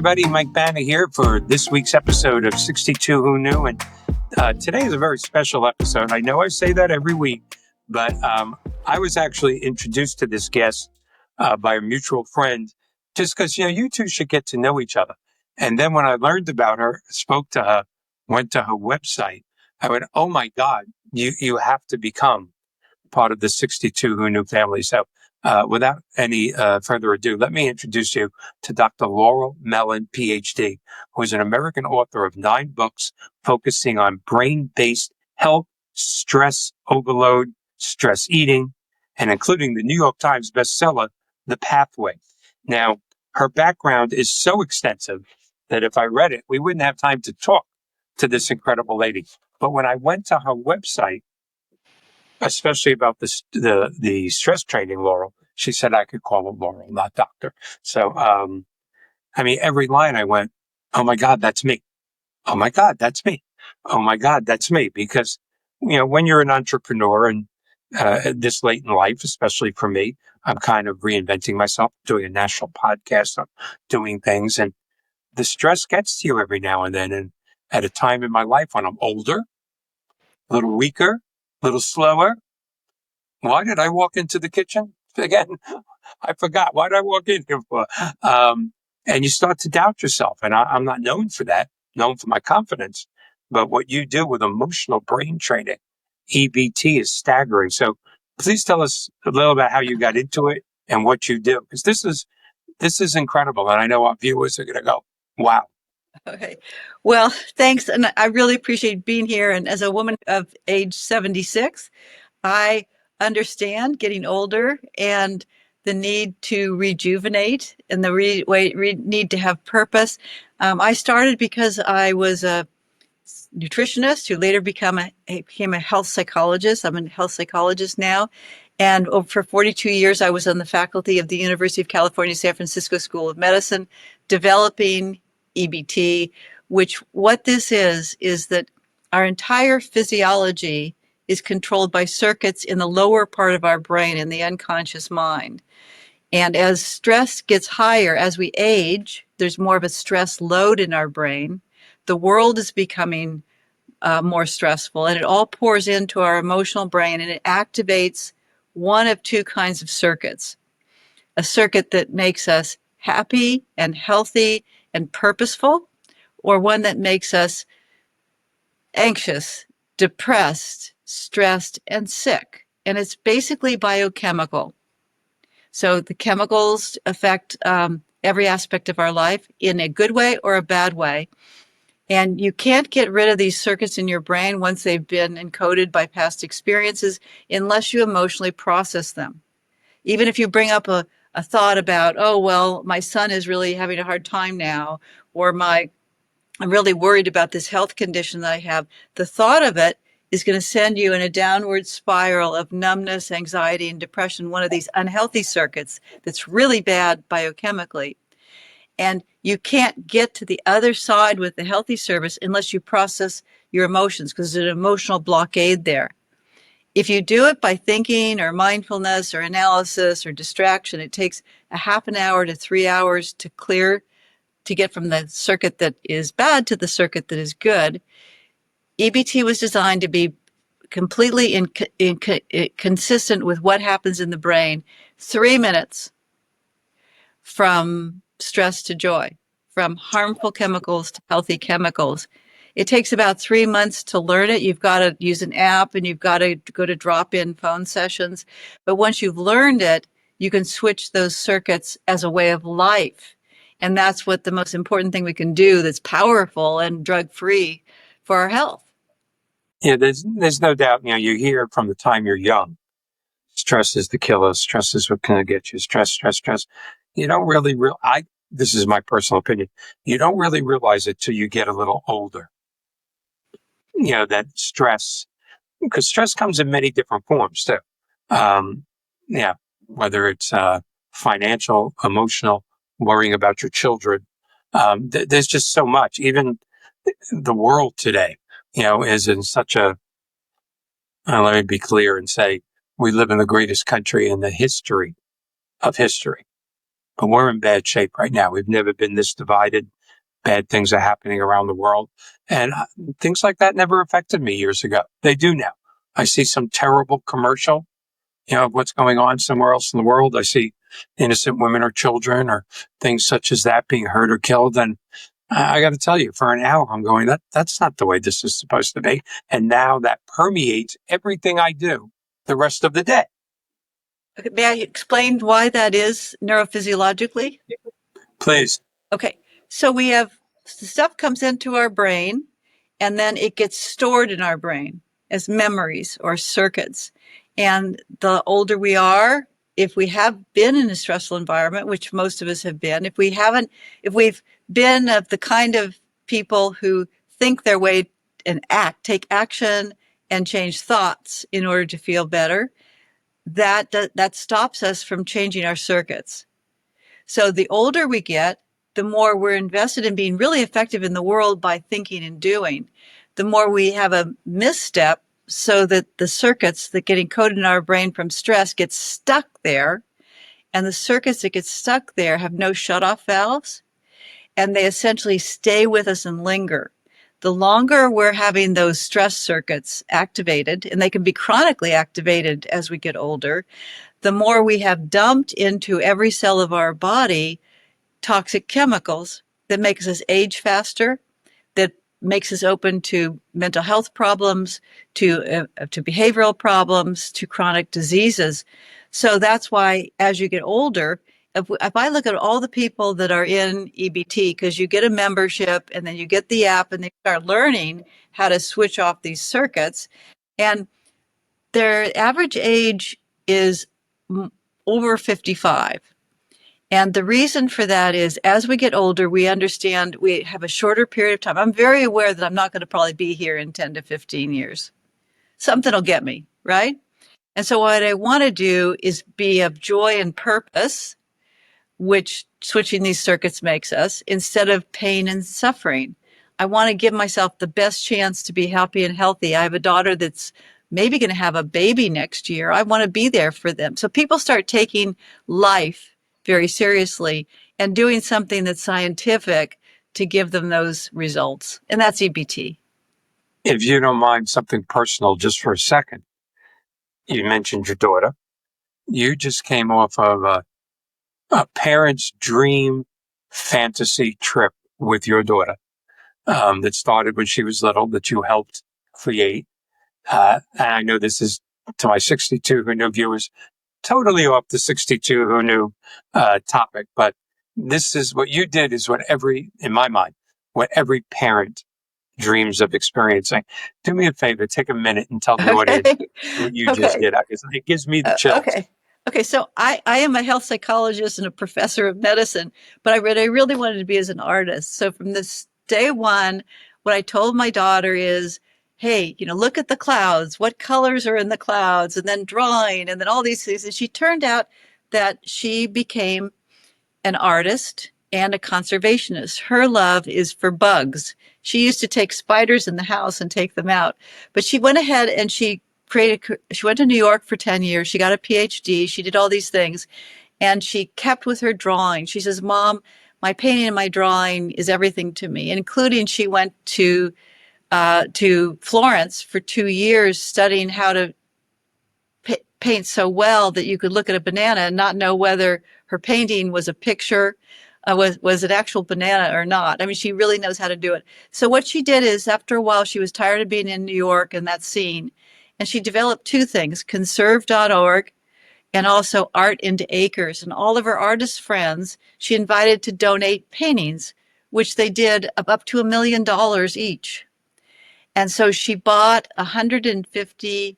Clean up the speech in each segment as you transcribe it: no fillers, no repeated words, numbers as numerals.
everybody. Mike Banner here for this week's episode of 62 Who Knew. And today is a very special episode. I know I say that every week, but I was actually introduced to this guest by a mutual friend just because, you two should get to know each other. And then when I learned about her, spoke to her, went to her website, I went, oh my God, you have to become part of the 62 Who Knew family. So without any further ado, let me introduce you to Dr. Laurel Mellin, PhD, who is an American author of 9 books focusing on brain-based health, stress overload, stress eating, and including the New York Times bestseller, The Pathway. Now, her background is so extensive that if I read it, we wouldn't have time to talk to this incredible lady. But when I went to her website, especially about the stress training, Laurel, she said I could call her Laurel, not doctor. So, every line I went, oh my God, that's me. Oh my God, that's me. Oh my God, that's me. Because, when you're an entrepreneur and this late in life, especially for me, I'm kind of reinventing myself, doing a national podcast, I'm doing things, and the stress gets to you every now and then. And at a time in my life when I'm older, a little weaker, a little slower. Why did I walk into the kitchen? Again, I forgot. Why did I walk in here for? And you start to doubt yourself. And I'm not known for that, known for my confidence. But what you do with emotional brain training, EBT, is staggering. So please tell us a little about how you got into it and what you do. Because this is incredible. And I know our viewers are going to go, wow. Okay. Well, thanks. And I really appreciate being here. And as a woman of age 76, I understand getting older and the need to rejuvenate and the need to have purpose. I started because I was a nutritionist who later became a health psychologist. I'm a health psychologist now. And for 42 years, I was on the faculty of the University of California, San Francisco School of Medicine, developing EBT, which what this is that our entire physiology is controlled by circuits in the lower part of our brain, in the unconscious mind. And as stress gets higher, as we age, there's more of a stress load in our brain. The world is becoming more stressful, and it all pours into our emotional brain, and it activates one of 2 kinds of circuits. A circuit that makes us happy and healthy and purposeful, or one that makes us anxious, depressed, stressed, and sick. And it's basically biochemical. So the chemicals affect every aspect of our life in a good way or a bad way. And you can't get rid of these circuits in your brain once they've been encoded by past experiences unless you emotionally process them. Even if you bring up a thought about, oh, well, my son is really having a hard time now, or I'm really worried about this health condition that I have, the thought of it is going to send you in a downward spiral of numbness, anxiety, and depression, one of these unhealthy circuits that's really bad biochemically. And you can't get to the other side with the healthy service unless you process your emotions, because there's an emotional blockade there. If you do it by thinking or mindfulness or analysis or distraction, it takes a half an hour to 3 hours to clear, to get from the circuit that is bad to the circuit that is good. EBT was designed to be completely consistent with what happens in the brain. 3 minutes from stress to joy, from harmful chemicals to healthy chemicals. It takes about 3 months to learn it. You've got to use an app and you've got to go to drop-in phone sessions. But once you've learned it, you can switch those circuits as a way of life. And that's what the most important thing we can do that's powerful and drug-free for our health. Yeah, there's no doubt, you hear from the time you're young, stress is the killer. Stress is what can get you. Stress. You don't really this is my personal opinion. You don't really realize it till you get a little older. That stress, because stress comes in many different forms too. Whether it's financial, emotional, worrying about your children. There's just so much. Even the world today, is in such a, let me be clear and say, we live in the greatest country in the history of history. but we're in bad shape right now. We've never been this divided. Bad things are happening around the world. And things like that never affected me years ago. They do now. I see some terrible commercial, of what's going on somewhere else in the world. I see innocent women or children or things such as that being hurt or killed. And I got to tell you, for an hour, I'm going, that's not the way this is supposed to be. And now that permeates everything I do the rest of the day. Okay, may I explain why that is neurophysiologically? Please. Okay, so we have stuff comes into our brain and then it gets stored in our brain as memories or circuits. And the older we are, if we have been in a stressful environment, which most of us have been, if we've been of the kind of people who think their way and take action and change thoughts in order to feel better, that stops us from changing our circuits. So the older we get, the more we're invested in being really effective in the world by thinking and doing, the more we have a misstep so that the circuits that get encoded in our brain from stress get stuck there. And the circuits that get stuck there have no shutoff valves, and they essentially stay with us and linger. The longer we're having those stress circuits activated, and they can be chronically activated as we get older, the more we have dumped into every cell of our body toxic chemicals that makes us age faster, that makes us open to mental health problems, to behavioral problems, to chronic diseases. So that's why as you get older, if I look at all the people that are in EBT, because you get a membership and then you get the app and they start learning how to switch off these circuits, and their average age is over 55. And the reason for that is as we get older, we understand we have a shorter period of time. I'm very aware that I'm not going to probably be here in 10 to 15 years. Something will get me, right? And so what I want to do is be of joy and purpose, which switching these circuits makes us, instead of pain and suffering. I want to give myself the best chance to be happy and healthy. I have a daughter that's maybe going to have a baby next year. I want to be there for them. So people start taking life very seriously and doing something that's scientific to give them those results. And that's EBT. If you don't mind something personal just for a second, you mentioned your daughter. You just came off of a parent's dream fantasy trip with your daughter that started when she was little, that you helped create. And I know this is, to my 62 Who Knew viewers, totally off the 62 Who Knew topic, but this is what you did is in my mind, what every parent dreams of experiencing. Do me a favor, take a minute and tell the audience what you just did. It gives me the chills. Okay. So I am a health psychologist and a professor of medicine, but I really wanted to be as an artist. So from this day one, what I told my daughter is, hey, look at the clouds. What colors are in the clouds? And then drawing, and then all these things. And she turned out that she became an artist and a conservationist. Her love is for bugs. She used to take spiders in the house and take them out, but she went ahead and she went to New York for 10 years. She got a PhD. She did all these things, and she kept with her drawing. She says, Mom, my painting and my drawing is everything to me, including she went to Florence for 2 years studying how to paint so well that you could look at a banana and not know whether her painting was a picture, was an actual banana or not. I mean, she really knows how to do it. So what she did is, after a while, she was tired of being in New York and that scene, and she developed two things, conserve.org and also Art into Acres. And all of her artist friends, she invited to donate paintings, which they did of up to $1 million each. And so she bought $150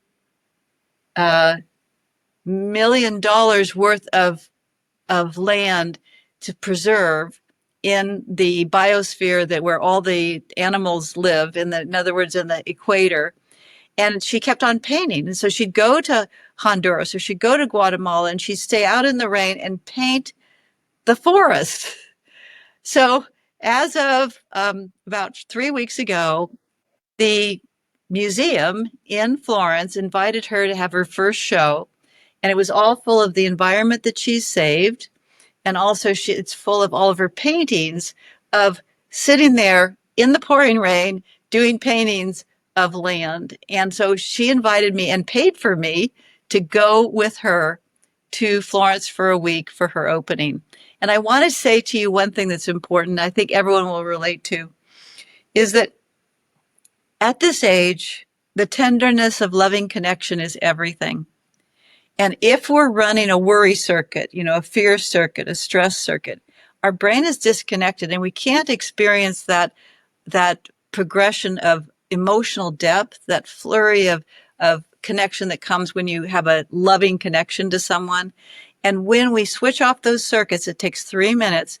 million worth of land to preserve in the biosphere where all the animals live, in other words, in the equator. And she kept on painting. And so she'd go to Honduras or she'd go to Guatemala and she'd stay out in the rain and paint the forest. So as of about 3 weeks ago, the museum in Florence invited her to have her first show. And it was all full of the environment that she's saved, And also it's full of all of her paintings of sitting there in the pouring rain doing paintings of land. And so she invited me and paid for me to go with her to Florence for a week for her opening. And I want to say to you one thing that's important, I think everyone will relate to, is that at this age, the tenderness of loving connection is everything. And if we're running a worry circuit, a fear circuit, a stress circuit, our brain is disconnected and we can't experience that progression of emotional depth, that flurry of connection that comes when you have a loving connection to someone. And when we switch off those circuits, it takes 3 minutes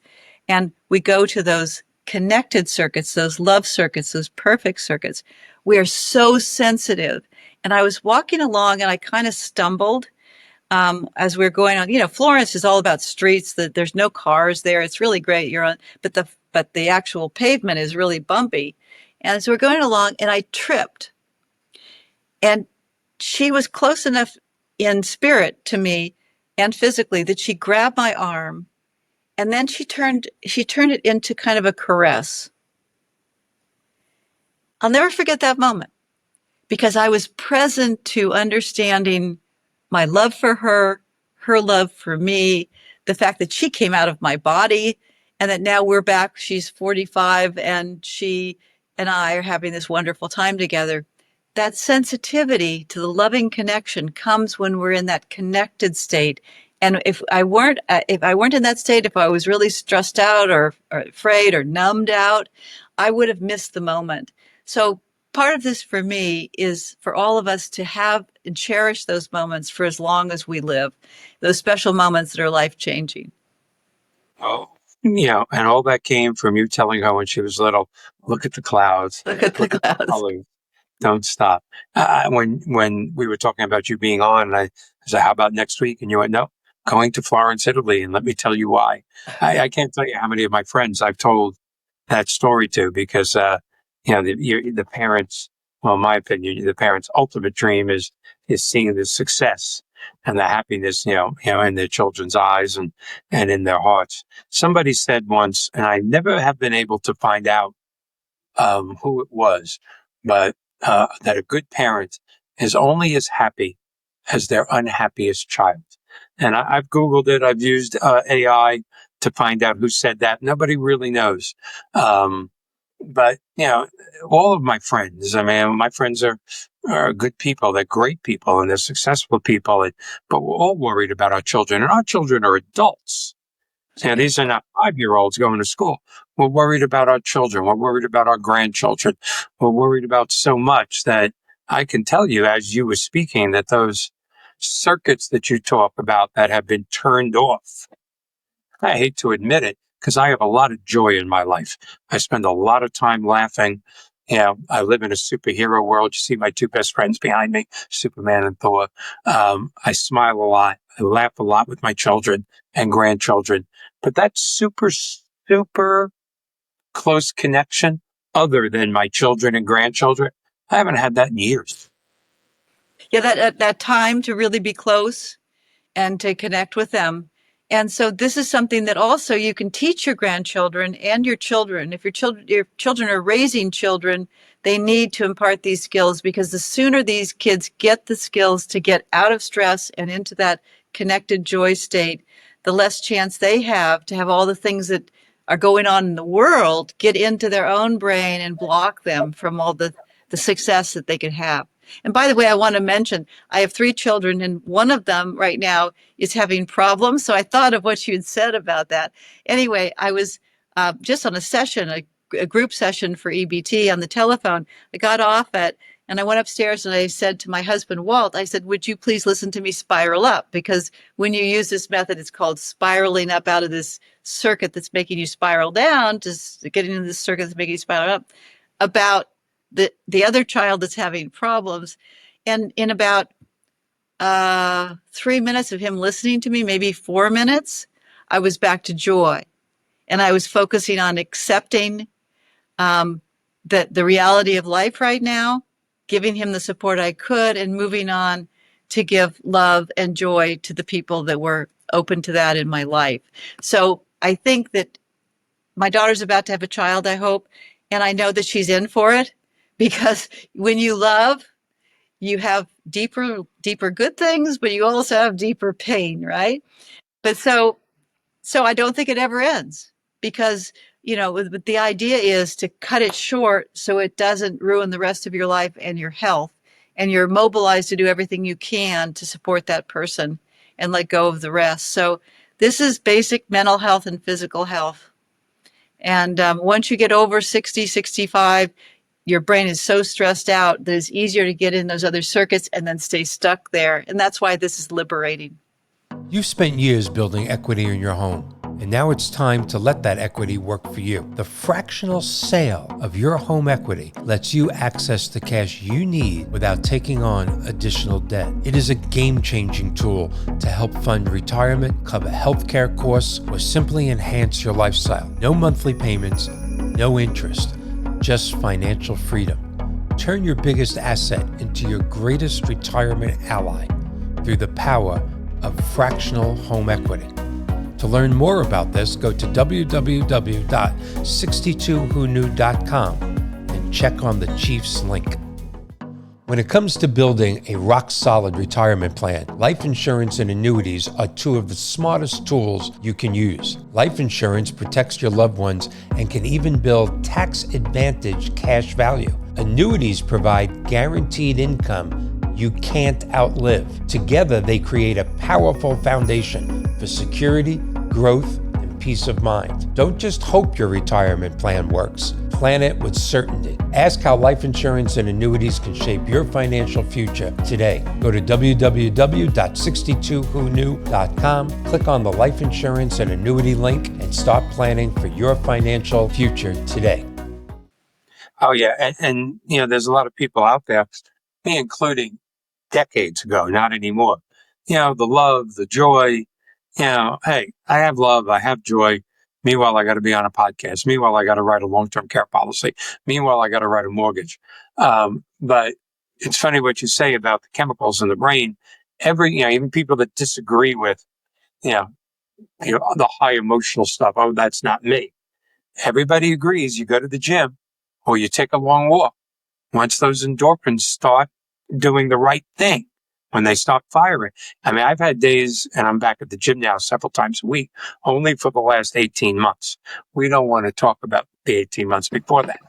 and we go to those connected circuits, those love circuits, those perfect circuits. We are so sensitive. And I was walking along and I kind of stumbled as we're going on. Florence is all about streets. That there's no cars there. It's really great. But the actual pavement is really bumpy. And so we're going along, and I tripped. And she was close enough in spirit to me and physically that she grabbed my arm, and then she turned it into kind of a caress. I'll never forget that moment because I was present to understanding my love for her love for me, the fact that she came out of my body and that now we're back. She's 45 and she and I are having this wonderful time together. That sensitivity to the loving connection comes when we're in that connected state. And if I weren't in that state, if I was really stressed out or afraid or numbed out, I would have missed the moment. So part of this for me is for all of us to have and cherish those moments for as long as we live, those special moments that are life-changing. Oh, and all that came from you telling her when she was little, look at the clouds, Look at the look at the clouds. colors, don't stop. When we were talking about you being on, and I said, how about next week? And you went, no, going to Florence, Italy, and let me tell you why. I can't tell you how many of my friends I've told that story to because, the parents, well, in my opinion, the parents' ultimate dream is seeing the success and the happiness, in their children's eyes and in their hearts. Somebody said once, and I never have been able to find out who it was, but that a good parent is only as happy as their unhappiest child. And I've Googled it. I've used AI to find out who said that. Nobody really knows. But all of my friends, I mean, my friends are good people. They're great people and they're successful people. But we're all worried about our children, and our children are adults. And these are not 5-year-olds going to school. We're worried about our children. We're worried about our grandchildren. We're worried about so much that I can tell you, as you were speaking, that those circuits that you talk about that have been turned off, I hate to admit it, because I have a lot of joy in my life. I spend a lot of time laughing. I live in a superhero world. You see my two best friends behind me, Superman and Thor. I smile a lot. I laugh a lot with my children and grandchildren. But that super, super close connection, other than my children and grandchildren, I haven't had that in years. Yeah, that time to really be close and to connect with them. And so this is something that also you can teach your grandchildren and your children. If your children are raising children, they need to impart these skills, because the sooner these kids get the skills to get out of stress and into that connected joy state, the less chance they have to have all the things that are going on in the world get into their own brain and block them from all the success that they could have. And by the way, I want to mention, I have 3 children, and one of them right now is having problems. So I thought of what you had said about that. Anyway, I was just on a session, a group session for EBT on the telephone. I got off and I went upstairs and I said to my husband, Walt, I said, would you please listen to me spiral up? Because when you use this method, it's called spiraling up out of this circuit that's making you spiral down, just getting into this circuit that's making you spiral up, about the other child that's having problems. And in about 3 minutes of him listening to me, maybe 4 minutes, I was back to joy. And I was focusing on accepting the reality of life right now, giving him the support I could, and moving on to give love and joy to the people that were open to that in my life. So I think that my daughter's about to have a child, I hope, and I know that she's in for it, because when you love, you have deeper good things, but you also have deeper pain, right? But so I don't think it ever ends, because, the idea is to cut it short so it doesn't ruin the rest of your life and your health. And you're mobilized to do everything you can to support that person and let go of the rest. So this is basic mental health and physical health. And once you get over 60, 65, your brain is so stressed out that it's easier to get in those other circuits and then stay stuck there. And that's why this is liberating. You've spent years building equity in your home, and now it's time to let that equity work for you. The fractional sale of your home equity lets you access the cash you need without taking on additional debt. It is a game-changing tool to help fund retirement, cover healthcare costs, or simply enhance your lifestyle. No monthly payments, no interest, just financial freedom. Turn your biggest asset into your greatest retirement ally through the power of fractional home equity. To learn more about this, go to www.62whoknew.com and check on the Chief's link. When it comes to building a rock-solid retirement plan, life insurance and annuities are two of the smartest tools you can use. Life insurance protects your loved ones and can even build tax-advantaged cash value. Annuities provide guaranteed income you can't outlive. Together, they create a powerful foundation for security, growth, and peace of mind. Don't just hope your retirement plan works. Plan it with certainty. Ask how life insurance and annuities can shape your financial future today. Go to www.62whoknew.com, click on the life insurance and annuity link, and start planning for your financial future today. Oh, yeah. And there's a lot of people out there, me including, decades ago, not anymore. The love, the joy, hey, I have love, I have joy. Meanwhile, I got to be on a podcast. Meanwhile, I got to write a long-term care policy. Meanwhile, I got to write a mortgage. But it's funny what you say about the chemicals in the brain. Even people that disagree with, the high emotional stuff. Oh, that's not me. Everybody agrees. You go to the gym or you take a long walk. Once those endorphins start doing the right thing, when they stop firing. I mean, I've had days, and I'm back at the gym now several times a week, only for the last 18 months. We don't want to talk about the 18 months before that.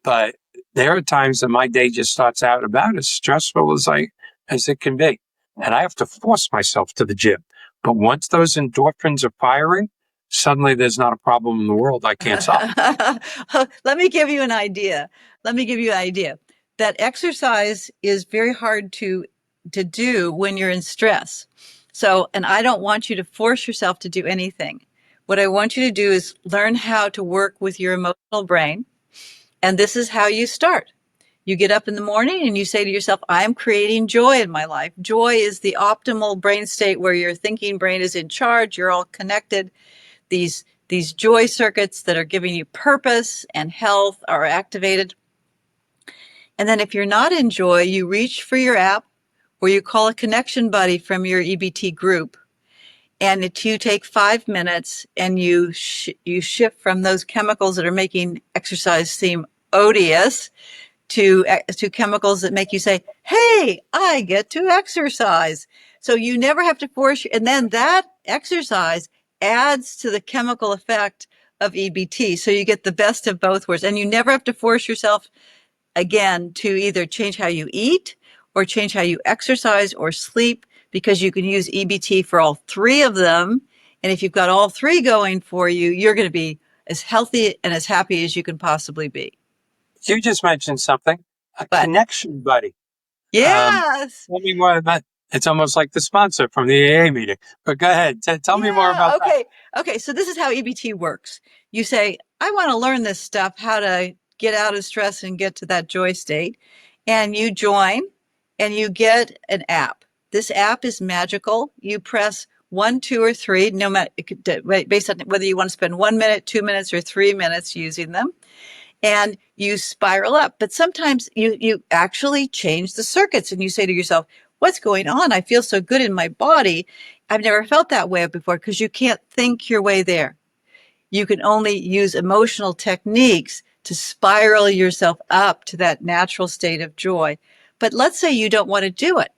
But there are times that my day just starts out about as stressful as it can be. And I have to force myself to the gym. But once those endorphins are firing, suddenly there's not a problem in the world I can't solve. Let me give you an idea. That exercise is very hard to do when you're in stress. So, and I don't want you to force yourself to do anything. What I want you to do is learn how to work with your emotional brain. And this is how you start. You get up in the morning and you say to yourself, I'm creating joy in my life. Joy is the optimal brain state where your thinking brain is in charge. You're all connected. These joy circuits that are giving you purpose and health are activated. And then if you're not in joy, you reach for your app or you call a connection buddy from your EBT group. And you take 5 minutes and you shift from those chemicals that are making exercise seem odious to chemicals that make you say, hey, I get to exercise. So you never have to force and then that exercise adds to the chemical effect of EBT. So you get the best of both worlds. And you never have to force yourself again to either change how you eat or change how you exercise or sleep, because you can use EBT for all three of them. And if you've got all three going for you, you're going to be as healthy and as happy as you can possibly be. You just mentioned something, connection buddy. Yes. Tell me more about. It's almost like the sponsor from the AA meeting. But go ahead, tell me more about that. Okay. So this is how EBT works. You say, I want to learn this stuff, how to get out of stress and get to that joy state. And you join and you get an app. This app is magical. You press 1, 2, or 3, no matter based on whether you want to spend 1 minute, 2 minutes, or 3 minutes using them. And you spiral up. But sometimes you actually change the circuits and you say to yourself, what's going on? I feel so good in my body. I've never felt that way before, because you can't think your way there. You can only use emotional techniques to spiral yourself up to that natural state of joy. But let's say you don't want to do it.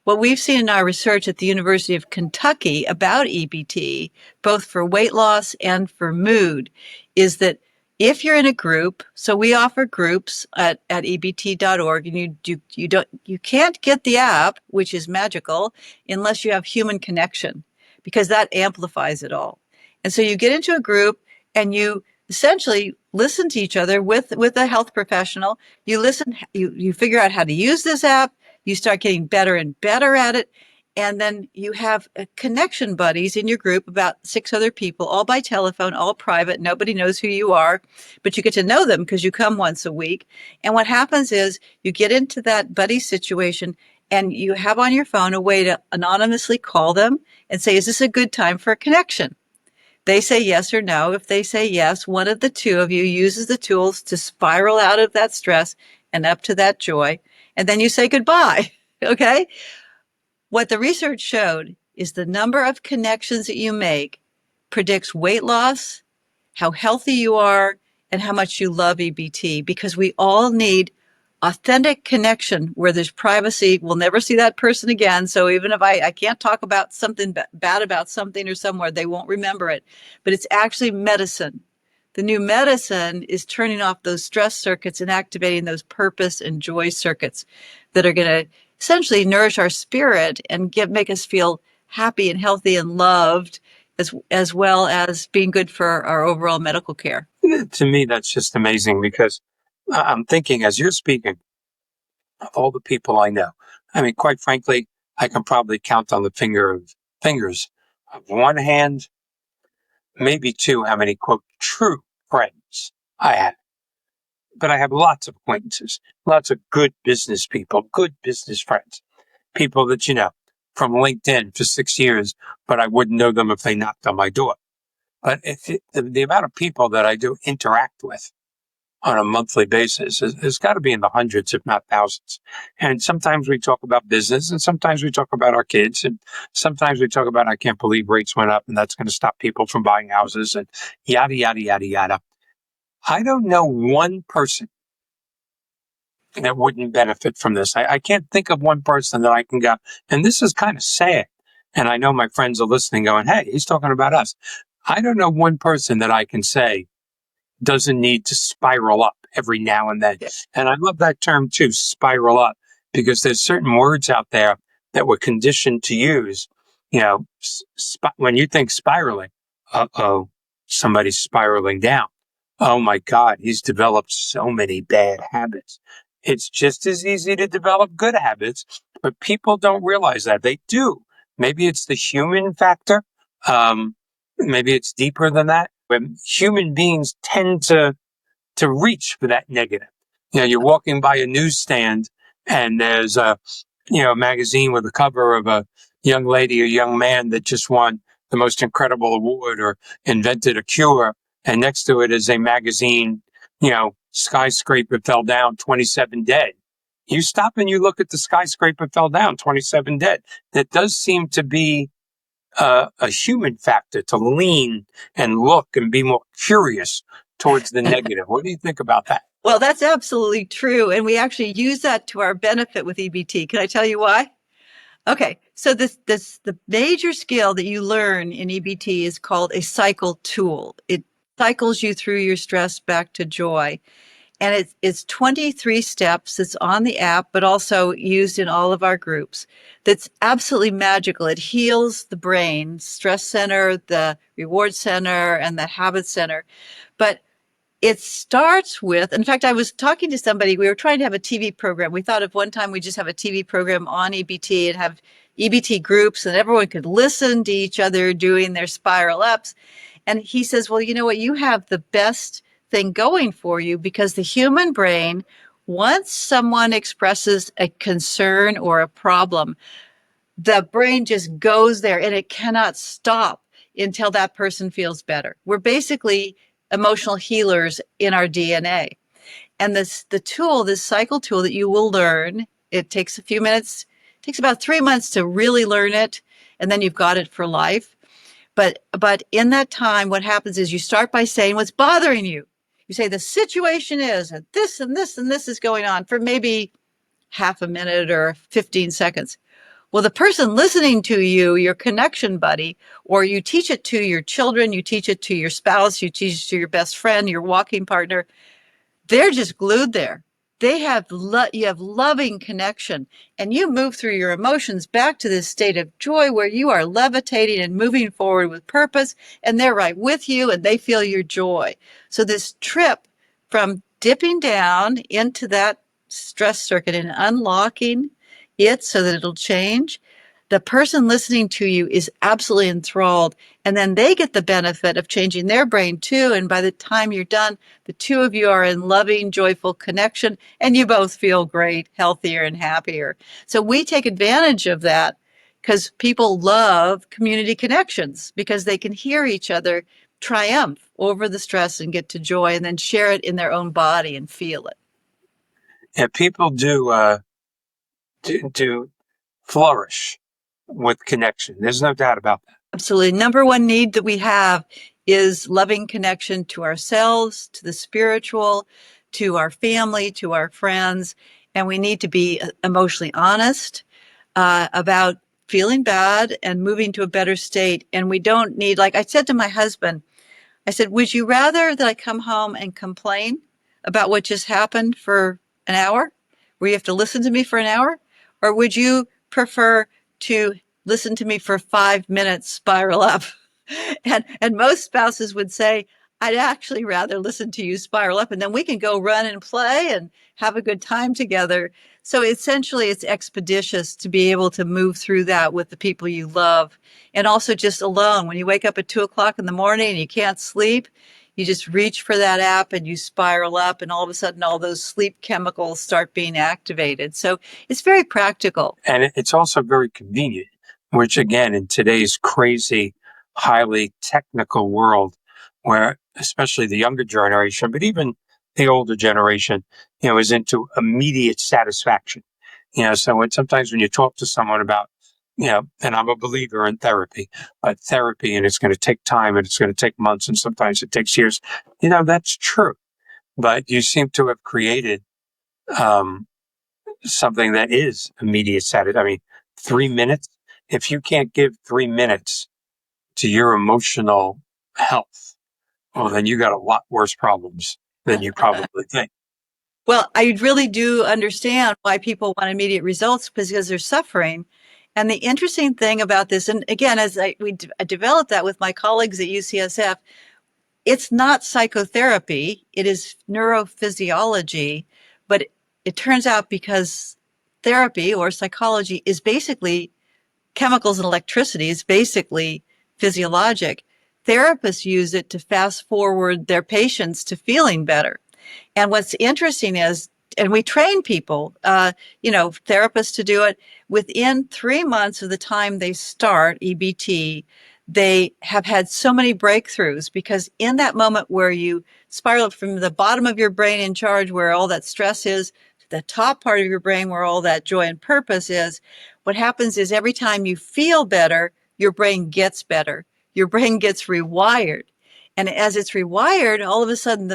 What we've seen in our research at the University of Kentucky about EBT, both for weight loss and for mood, is that if you're in a group, so we offer groups at ebt.org, and you can't get the app, which is magical, unless you have human connection, because that amplifies it all. And so you get into a group and you essentially listen to each other with a health professional. You listen, you figure out how to use this app. You start getting better and better at it. And then you have connection buddies in your group, about 6 other people, all by telephone, all private. Nobody knows who you are, but you get to know them because you come once a week. And what happens is you get into that buddy situation, and you have on your phone a way to anonymously call them and say, is this a good time for a connection? They say yes or no. If they say yes, one of the two of you uses the tools to spiral out of that stress and up to that joy. And then you say goodbye. Okay? What the research showed is the number of connections that you make predicts weight loss, how healthy you are, and how much you love EBT, because we all need authentic connection where there's privacy. We'll never see that person again. So even if I can't talk about something bad about something or somewhere, they won't remember it. But it's actually medicine. The new medicine is turning off those stress circuits and activating those purpose and joy circuits that are going to essentially nourish our spirit and make us feel happy and healthy and loved, as well as being good for our overall medical care. To me, that's just amazing, because I'm thinking as you're speaking of all the people I know. I mean, quite frankly, I can probably count on the fingers of one hand, maybe two, how many, quote, true friends I have. But I have lots of acquaintances, lots of good business people, good business friends, people that, from LinkedIn for 6 years, but I wouldn't know them if they knocked on my door. But the amount of people that I do interact with on a monthly basis has got to be in the hundreds, if not thousands. And sometimes we talk about business, and sometimes we talk about our kids, and sometimes we talk about, I can't believe rates went up and that's going to stop people from buying houses, and yada, yada, yada, yada. I don't know one person that wouldn't benefit from this. I can't think of one person that I can go, and this is kind of sad. And I know my friends are listening going, hey, he's talking about us. I don't know one person that I can say doesn't need to spiral up every now and then. Yes. And I love that term too, spiral up, because there's certain words out there that we're conditioned to use. When you think spiraling, somebody's spiraling down. Oh my God, he's developed so many bad habits. It's just as easy to develop good habits, but people don't realize that. They do. Maybe it's the human factor. Maybe it's deeper than that. When human beings tend to reach for that negative. You're walking by a newsstand and there's a magazine with a cover of a young lady or young man that just won the most incredible award or invented a cure. And next to it is a magazine, skyscraper fell down, 27 dead. You stop and you look at the skyscraper fell down, 27 dead. That does seem to be a human factor, to lean and look and be more curious towards the negative. What do you think about that? Well, that's absolutely true. And we actually use that to our benefit with EBT. Can I tell you why? Okay. So the major skill that you learn in EBT is called a cycle tool. It cycles you through your stress back to joy. And it's 23 steps. It's on the app, but also used in all of our groups. That's absolutely magical. It heals the brain, stress center, the reward center, and the habit center. But it starts with, in fact, I was talking to somebody, we were trying to have a TV program. We thought if one time we just have a TV program on EBT and have EBT groups and everyone could listen to each other doing their spiral ups. And he says, well, you know what? You have the best thing going for you, because the human brain, once someone expresses a concern or a problem, the brain just goes there and it cannot stop until that person feels better. We're basically emotional healers in our DNA. And this cycle tool that you will learn, it takes a few minutes, it takes about 3 months to really learn it. and then you've got it for life. But in that time, what happens is you start by saying what's bothering you. You say the situation is and this and this and this is going on for maybe half a minute or 15 seconds. Well, the person listening to you, your connection buddy, or you teach it to your children, you teach it to your spouse, you teach it to your best friend, your walking partner, they're just glued there. You have loving connection, and you move through your emotions back to this state of joy where you are levitating and moving forward with purpose, and they're right with you and they feel your joy. So this trip from dipping down into that stress circuit and unlocking it so that it'll change, the person listening to you is absolutely enthralled, and then they get the benefit of changing their brain too. And by the time you're done, the two of you are in loving, joyful connection, and you both feel great, healthier, and happier. So we take advantage of that because people love community connections because they can hear each other triumph over the stress and get to joy and then share it in their own body and feel it. And people do flourish with connection. There's no doubt about that. Absolutely. Number one need that we have is loving connection to ourselves, to the spiritual, to our family, to our friends. And we need to be emotionally honest about feeling bad and moving to a better state. And we don't need, like I said to my husband, I said, would you rather that I come home and complain about what just happened for an hour, where you have to listen to me for an hour? Or would you prefer to listen to me for 5 minutes, spiral up? And most spouses would say, I'd actually rather listen to you spiral up, and then we can go run and play and have a good time together. So essentially, it's expeditious to be able to move through that with the people you love. And also just alone, when you wake up at 2:00 in the morning and you can't sleep, you just reach for that app and you spiral up, and all of a sudden all those sleep chemicals start being activated. So it's very practical. And it's also very convenient, which again, in today's crazy, highly technical world, where especially the younger generation, but even the older generation, is into immediate satisfaction. So sometimes when you talk to someone about, and I'm a believer in therapy, and it's going to take time and it's going to take months and sometimes it takes years. That's true. But you seem to have created something that is immediate satisfaction. I mean, 3 minutes, if you can't give 3 minutes to your emotional health, well, then you got a lot worse problems than you probably think. Well, I really do understand why people want immediate results because they're suffering. And the interesting thing about this, and again, as I developed that with my colleagues at UCSF, it's not psychotherapy, it is neurophysiology, but it turns out because therapy or psychology is basically chemicals and electricity, is basically physiologic. Therapists use it to fast forward their patients to feeling better. And what's interesting is, and we train people, therapists to do it, within 3 months of the time they start EBT, they have had so many breakthroughs because in that moment where you spiral from the bottom of your brain in charge, where all that stress is, to the top part of your brain where all that joy and purpose is, what happens is every time you feel better, your brain gets better. Your brain gets rewired. And as it's rewired, all of a sudden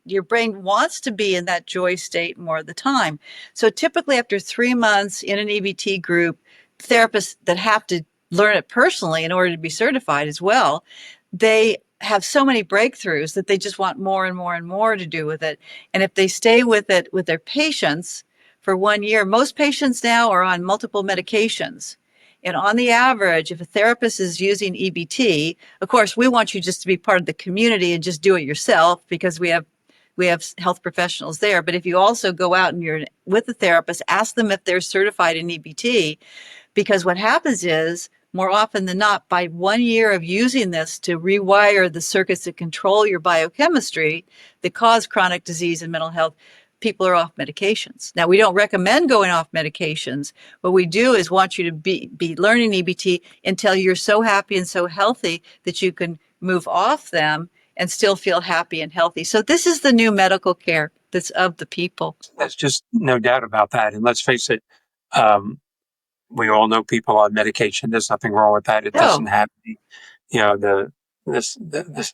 your brain wants to be in that joy state more of the time. So typically after 3 months in an EBT group, therapists that have to learn it personally in order to be certified as well, they have so many breakthroughs that they just want more and more and more to do with it. And if they stay with it with their patients for 1 year, most patients now are on multiple medications. And on the average, if a therapist is using EBT, of course, we want you just to be part of the community and just do it yourself because we have health professionals there. But if you also go out and you're with a therapist, ask them if they're certified in EBT, because what happens is, more often than not, by 1 year of using this to rewire the circuits that control your biochemistry that cause chronic disease and mental health, people are off medications. Now, we don't recommend going off medications. What we do is want you to be learning EBT until you're so happy and so healthy that you can move off them and still feel happy and healthy. So this is the new medical care that's of the people. There's just no doubt about that. And let's face it, We all know people on medication. There's nothing wrong with that. It doesn't No. have the, the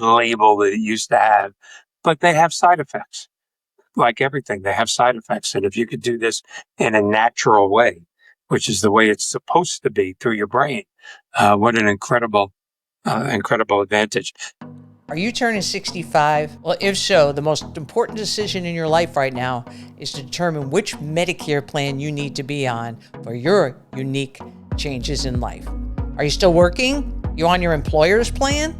label that it used to have, but they have side effects. Like everything, they have side effects. And if you could do this in a natural way, which is the way it's supposed to be through your brain, what an incredible advantage. Are you turning 65? Well, if so, the most important decision in your life right now is to determine which Medicare plan you need to be on for your unique changes in life. Are you still working? You on your employer's plan?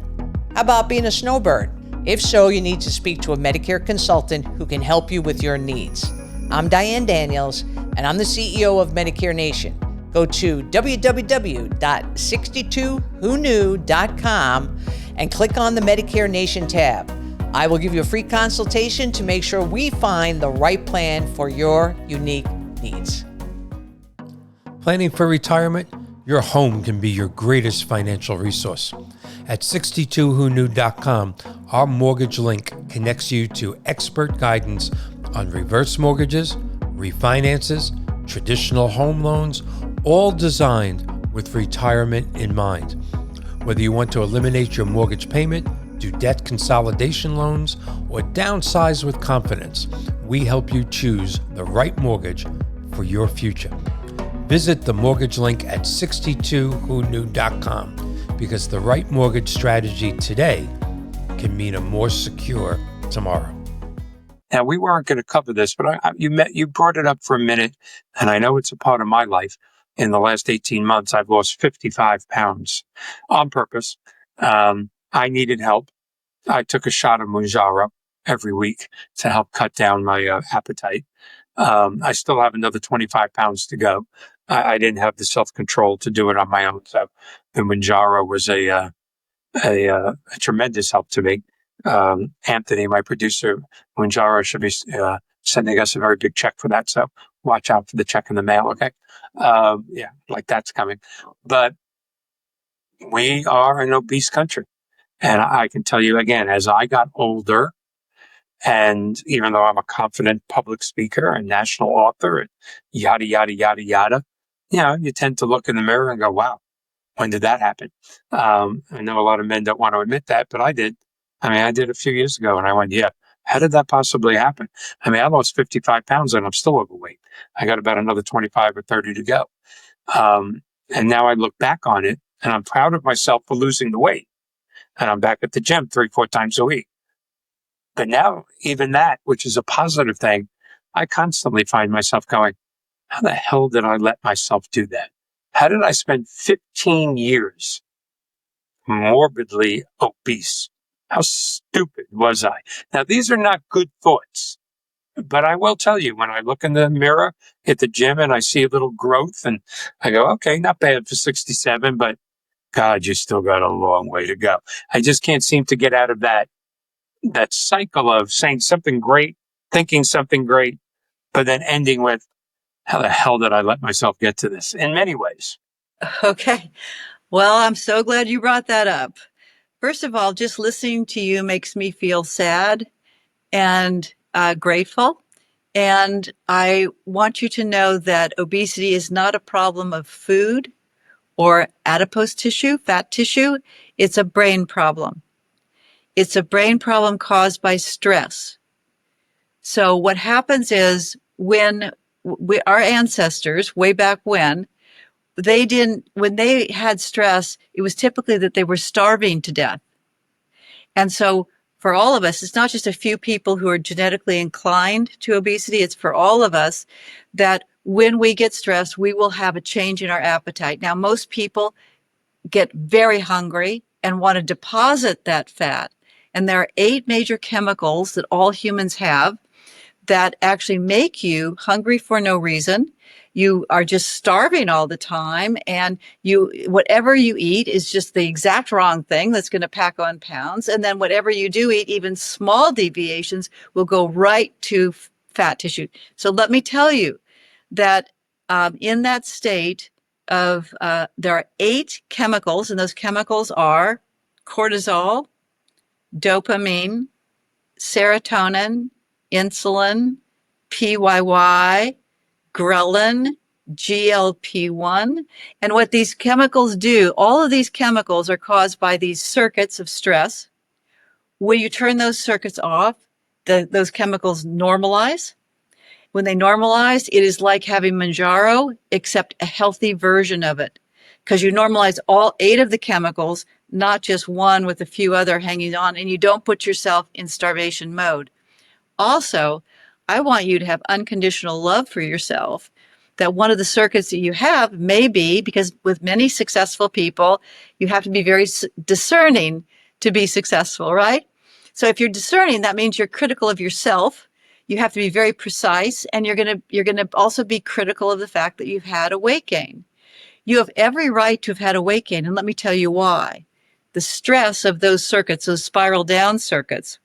How about being a snowbird? If so, you need to speak to a Medicare consultant who can help you with your needs. I'm Diane Daniels, and I'm the CEO of Medicare Nation. Go to www.62whoknew.com and click on the Medicare Nation tab. I will give you a free consultation to make sure we find the right plan for your unique needs. Planning for retirement? Your home can be your greatest financial resource. At 62whoknew.com, our mortgage link connects you to expert guidance on reverse mortgages, refinances, traditional home loans, all designed with retirement in mind. Whether you want to eliminate your mortgage payment, do debt consolidation loans, or downsize with confidence, we help you choose the right mortgage for your future. Visit the mortgage link at 62whoknew.com because the right mortgage strategy today can mean a more secure tomorrow. Now, we weren't going to cover this, but you brought it up for a minute, and I know it's a part of my life. In the last 18 months, I've lost 55 pounds on purpose. I needed help. I took a shot of Mounjaro every week to help cut down my appetite. I still have another 25 pounds to go. I didn't have the self-control to do it on my own. So the Mounjaro was a tremendous help to me. Anthony, my producer, Mounjaro, should be sending us a very big check for that. So watch out for the check in the mail. Okay. Like that's coming. But we are an obese country. And I can tell you again, as I got older, and even though I'm a confident public speaker and national author and yada, yada, yada, yada, you tend to look in the mirror and go, wow, when did that happen? I know a lot of men don't want to admit that, but I did. I did a few years ago and I went, yeah, how did that possibly happen? I lost 55 pounds and I'm still overweight. I got about another 25 or 30 to go. And now I look back on it and I'm proud of myself for losing the weight. And I'm back at the gym 3-4 times a week. But now even that, which is a positive thing, I constantly find myself going, how the hell did I let myself do that? How did I spend 15 years morbidly obese? How stupid was I? Now, these are not good thoughts, but I will tell you, when I look in the mirror at the gym and I see a little growth and I go, okay, not bad for 67, but God, you still got a long way to go. I just can't seem to get out of that cycle of saying something great, thinking something great, but then ending with, how the hell did I let myself get to this? In many ways. Okay. Well, I'm so glad you brought that up. First of all, just listening to you makes me feel sad and grateful. And I want you to know that obesity is not a problem of food or adipose tissue, fat tissue. It's a brain problem. It's a brain problem caused by stress. So what happens is when our ancestors, way back when they had stress, it was typically that they were starving to death. And so for all of us, it's not just a few people who are genetically inclined to obesity. It's for all of us that when we get stressed, we will have a change in our appetite. Now, most people get very hungry and want to deposit that fat. And there are 8 major chemicals that all humans have that actually make you hungry for no reason. You are just starving all the time, and whatever you eat is just the exact wrong thing that's going to pack on pounds. And then whatever you do eat, even small deviations, will go right to fat tissue. So let me tell you that in that state of there are 8 chemicals, and those chemicals are cortisol, dopamine, serotonin, insulin, PYY, ghrelin, GLP-1. And what these chemicals do, all of these chemicals are caused by these circuits of stress. When you turn those circuits off, those chemicals normalize. When they normalize, it is like having Manjaro, except a healthy version of it, because you normalize all 8 of the chemicals, not just one with a few other hanging on, and you don't put yourself in starvation mode. Also, I want you to have unconditional love for yourself. That one of the circuits that you have may be, because with many successful people, you have to be very discerning to be successful, right? So if you're discerning, that means you're critical of yourself. You have to be very precise, and you're gonna also be critical of the fact that you've had a weight gain. You have every right to have had a weight gain, and let me tell you why. The stress of those circuits, those spiral down circuits,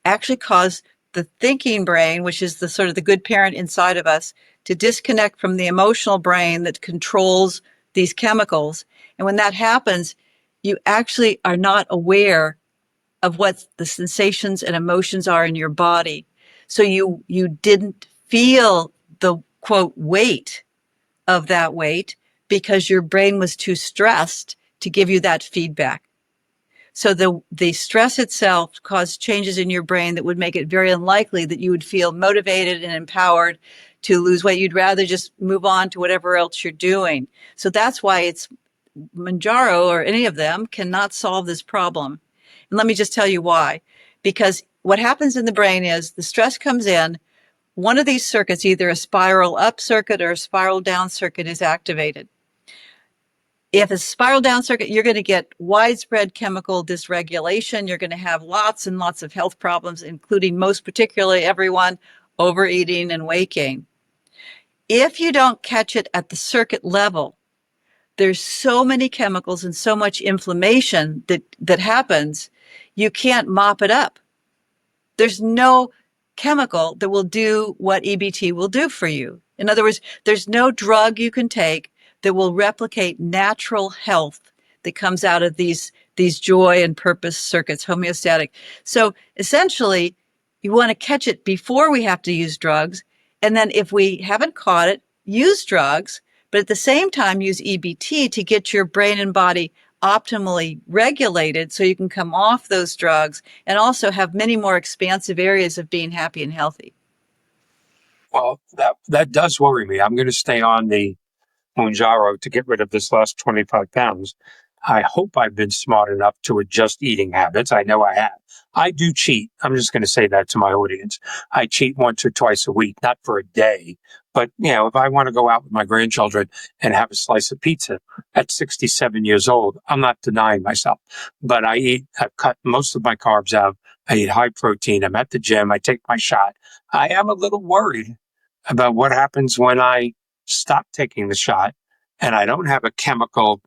actually cause the thinking brain, which is the sort of the good parent inside of us, to disconnect from the emotional brain that controls these chemicals. And when that happens, you actually are not aware of what the sensations and emotions are in your body. So you didn't feel the quote weight of that weight because your brain was too stressed to give you that feedback. So the stress itself caused changes in your brain that would make it very unlikely that you would feel motivated and empowered to lose weight. You'd rather just move on to whatever else you're doing. So that's why it's Manjaro or any of them cannot solve this problem. And let me just tell you why. Because what happens in the brain is the stress comes in, one of these circuits, either a spiral up circuit or a spiral down circuit, is activated. If it's a spiral down circuit, you're going to get widespread chemical dysregulation. You're going to have lots and lots of health problems, including most particularly everyone overeating and weight gain. If you don't catch it at the circuit level, there's so many chemicals and so much inflammation that happens, you can't mop it up. There's no chemical that will do what EBT will do for you. In other words, there's no drug you can take that will replicate natural health that comes out of these joy and purpose circuits, homeostatic. So essentially, you want to catch it before we have to use drugs. And then if we haven't caught it, use drugs, but at the same time, use EBT to get your brain and body optimally regulated so you can come off those drugs and also have many more expansive areas of being happy and healthy. Well, that does worry me. I'm going to stay on the Mounjaro to get rid of this last 25 pounds. I hope I've been smart enough to adjust eating habits. I know I have. I do cheat. I'm just going to say that to my audience. I cheat once or twice a week, not for a day, but if I want to go out with my grandchildren and have a slice of pizza at 67 years old, I'm not denying myself, but I've cut most of my carbs out. I eat high protein. I'm at the gym. I take my shot. I am a little worried about what happens when I stop taking the shot and I don't have a chemical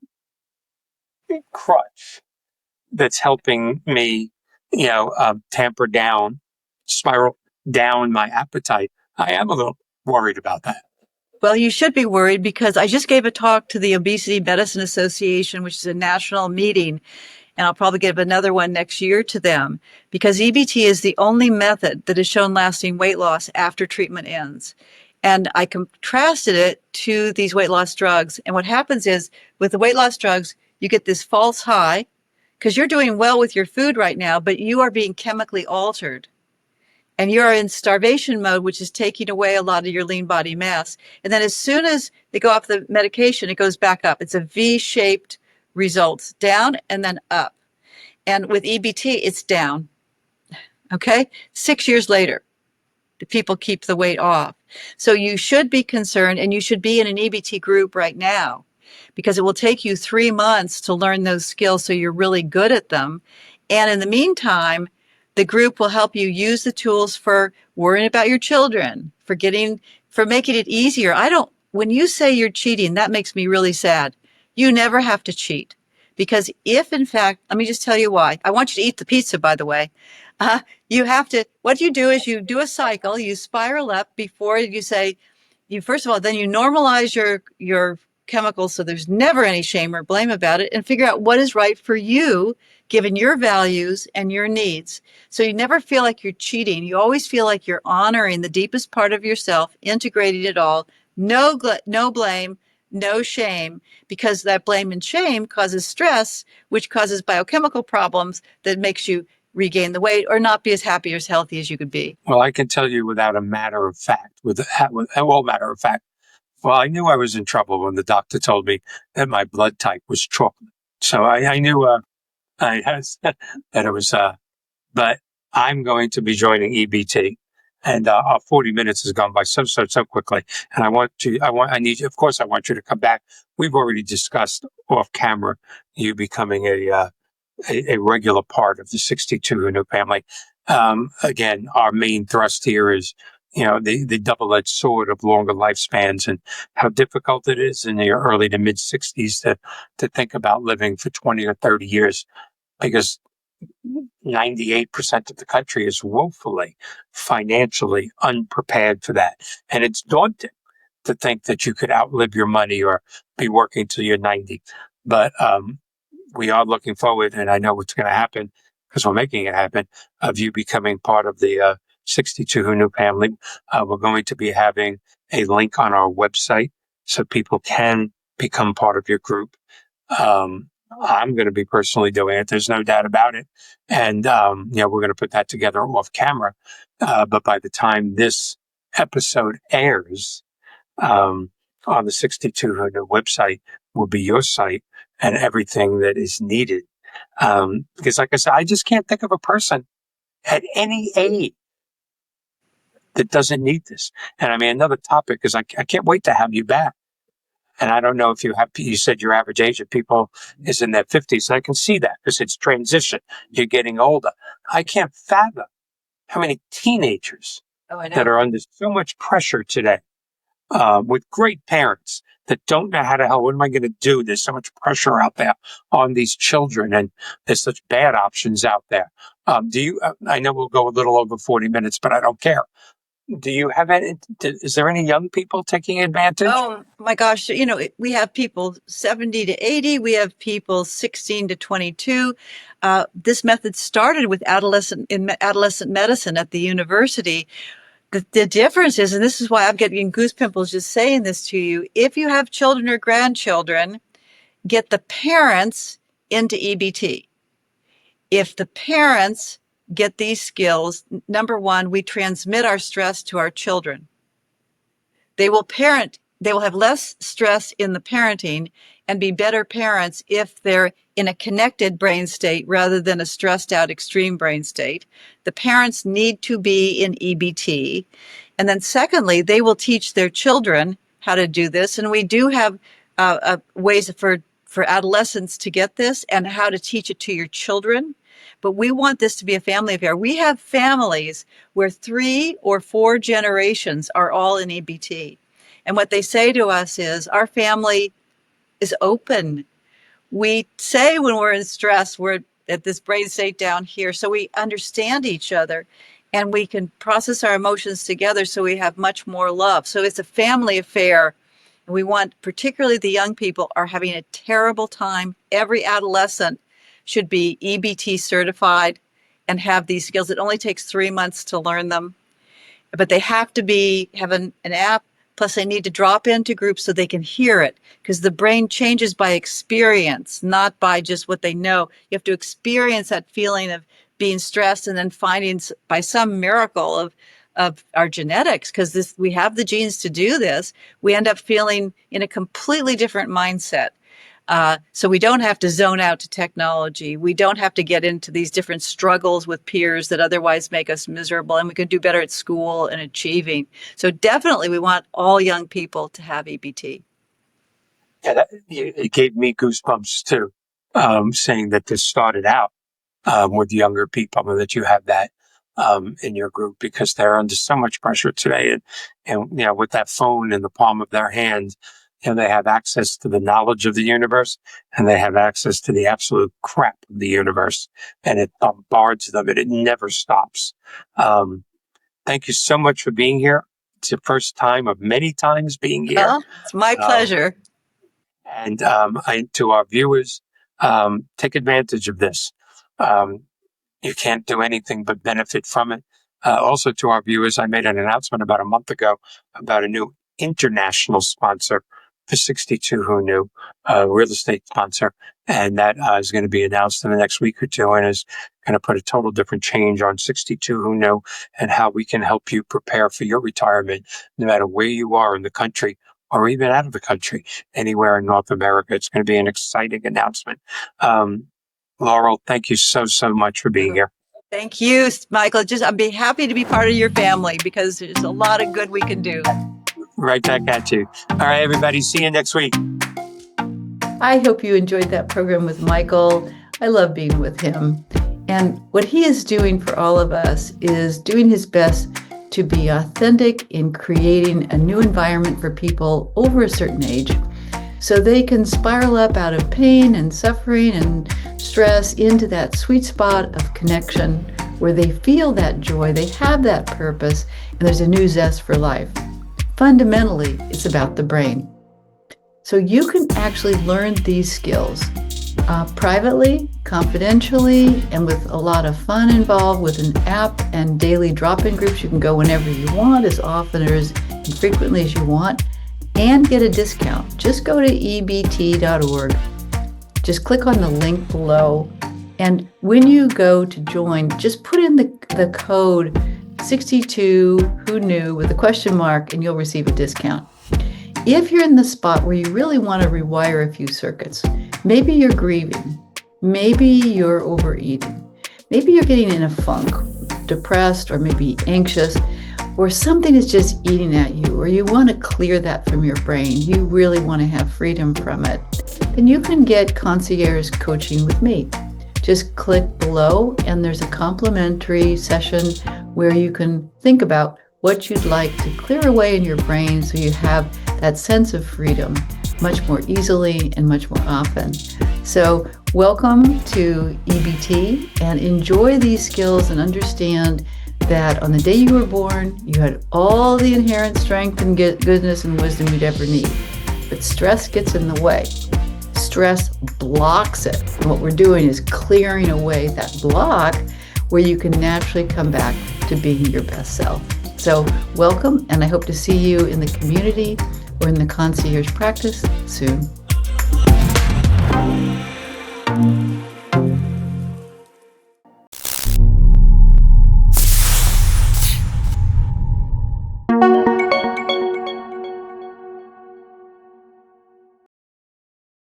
crutch that's helping me, tamper down, spiral down my appetite. I am a little worried about that. Well, you should be worried because I just gave a talk to the Obesity Medicine Association, which is a national meeting, and I'll probably give another one next year to them because EBT is the only method that has shown lasting weight loss after treatment ends. And I contrasted it to these weight loss drugs. And what happens is with the weight loss drugs, you get this false high because you're doing well with your food right now, but you are being chemically altered. And you're in starvation mode, which is taking away a lot of your lean body mass. And then as soon as they go off the medication, it goes back up. It's a V-shaped results, down and then up. And with EBT, it's down. Okay? 6 years later, the people keep the weight off. So you should be concerned, and you should be in an EBT group right now because it will take you 3 months to learn those skills so you're really good at them. And in the meantime, the group will help you use the tools for worrying about your children, for making it easier. When you say you're cheating, that makes me really sad. You never have to cheat because if in fact, let me just tell you why. I want you to eat the pizza, by the way. What you do is you do a cycle, you spiral up before you say, first of all, then you normalize your chemicals so there's never any shame or blame about it and figure out what is right for you, given your values and your needs. So you never feel like you're cheating. You always feel like you're honoring the deepest part of yourself, integrating it all, No blame, no shame, because that blame and shame causes stress, which causes biochemical problems that makes you regain the weight or not be as happy or as healthy as you could be. Well, I can tell you without a matter of fact, with all matter of fact. Well, I knew I was in trouble when the doctor told me that my blood type was chocolate. So I knew I has that it was. But I'm going to be joining EBT, and our 40 minutes has gone by so quickly. And I need you. Of course, I want you to come back. We've already discussed off camera you becoming a regular part of the 62 Who Knew family. Again, our main thrust here is, the double-edged sword of longer lifespans and how difficult it is in your early to mid 60s to think about living for 20 or 30 years, because 98% of the country is woefully financially unprepared for that. And it's daunting to think that you could outlive your money or be working till you're 90. But we are looking forward, and I know what's going to happen because we're making it happen, of you becoming part of the 62 Who Knew family. We're going to be having a link on our website so people can become part of your group. I'm going to be personally doing it. There's no doubt about it. And, we're going to put that together off camera. But by the time this episode airs, on the 62 Who Knew website will be your site and everything that is needed. Because like I said, I just can't think of a person at any age that doesn't need this. And I mean, another topic is I can't wait to have you back. And I don't know if you said your average age of people is in their 50s. And I can see that because it's transition. You're getting older. I can't fathom how many teenagers that are under so much pressure today, with great parents that don't know how the hell, what am I going to do? There's so much pressure out there on these children, and there's such bad options out there. I know we'll go a little over 40 minutes, but I don't care. Do you have is there any young people taking advantage? Oh my gosh. We have people 70 to 80. We have people 16 to 22. This method started with adolescent medicine at the university. The difference is, and this is why I'm getting goosepimples just saying this to you, if you have children or grandchildren, get the parents into EBT. If the parents get these skills, number one, we transmit our stress to our children. They will have less stress in the parenting and be better parents if they're in a connected brain state rather than a stressed out extreme brain state. The parents need to be in EBT. And then secondly, they will teach their children how to do this. And we do have ways for adolescents to get this and how to teach it to your children. But we want this to be a family affair. We have families where 3 or 4 generations are all in EBT. And what they say to us is, our family is open. We say when we're in stress, we're at this brain state down here, so we understand each other and we can process our emotions together, so we have much more love. So it's a family affair. And we want, particularly the young people, are having a terrible time. Every adolescent should be EBT certified and have these skills. It only takes 3 months to learn them, but they have to have an app. Plus, they need to drop into groups so they can hear it, because the brain changes by experience, not by just what they know. You have to experience that feeling of being stressed and then finding by some miracle of our genetics, because we have the genes to do this. We end up feeling in a completely different mindset. So we don't have to zone out to technology. We don't have to get into these different struggles with peers that otherwise make us miserable, and we can do better at school and achieving. So definitely we want all young people to have EBT. Yeah, it gave me goosebumps too, saying that this started out with younger people and that you have that in your group, because they're under so much pressure today. And with that phone in the palm of their hand, they have access to the knowledge of the universe, and they have access to the absolute crap of the universe, and it bombards them, and it never stops. Thank you so much for being here. It's your first time of many times being here. Well, it's my pleasure. And to our viewers, take advantage of this. You can't do anything but benefit from it. Also, to our viewers, I made an announcement about a month ago about a new international sponsor for 62 Who Knew, real estate sponsor. And that is going to be announced in the next week or two, and is going to put a total different change on 62 Who Knew and how we can help you prepare for your retirement, no matter where you are in the country or even out of the country, anywhere in North America. It's going to be an exciting announcement. Laurel, thank you so much for being here. Thank you, Michael. I'd be happy to be part of your family because there's a lot of good we can do. Right back at you. All right, everybody. See you next week. I hope you enjoyed that program with Michael. I love being with him. And what he is doing for all of us is doing his best to be authentic in creating a new environment for people over a certain age so they can spiral up out of pain and suffering and stress into that sweet spot of connection where they feel that joy, they have that purpose, and there's a new zest for life. Fundamentally, it's about the brain. So you can actually learn these skills privately, confidentially, and with a lot of fun involved with an app and daily drop-in groups. You can go whenever you want, as often or as frequently as you want, and get a discount. Just go to ebt.org. Just click on the link below. And when you go to join, just put in the code 62 Who Knew with a question mark, and you'll receive a discount. If you're in the spot where you really want to rewire a few circuits, maybe you're grieving, maybe you're overeating, maybe you're getting in a funk, depressed, or maybe anxious, or something is just eating at you, or you want to clear that from your brain, you really want to have freedom from it, then you can get concierge coaching with me. Just click below and there's a complimentary session where you can think about what you'd like to clear away in your brain so you have that sense of freedom much more easily and much more often. So welcome to EBT and enjoy these skills and understand that on the day you were born, you had all the inherent strength and goodness and wisdom you'd ever need. But stress gets in the way. Stress blocks it. And what we're doing is clearing away that block where you can naturally come back to being your best self. So welcome, and I hope to see you in the community or in the concierge practice soon.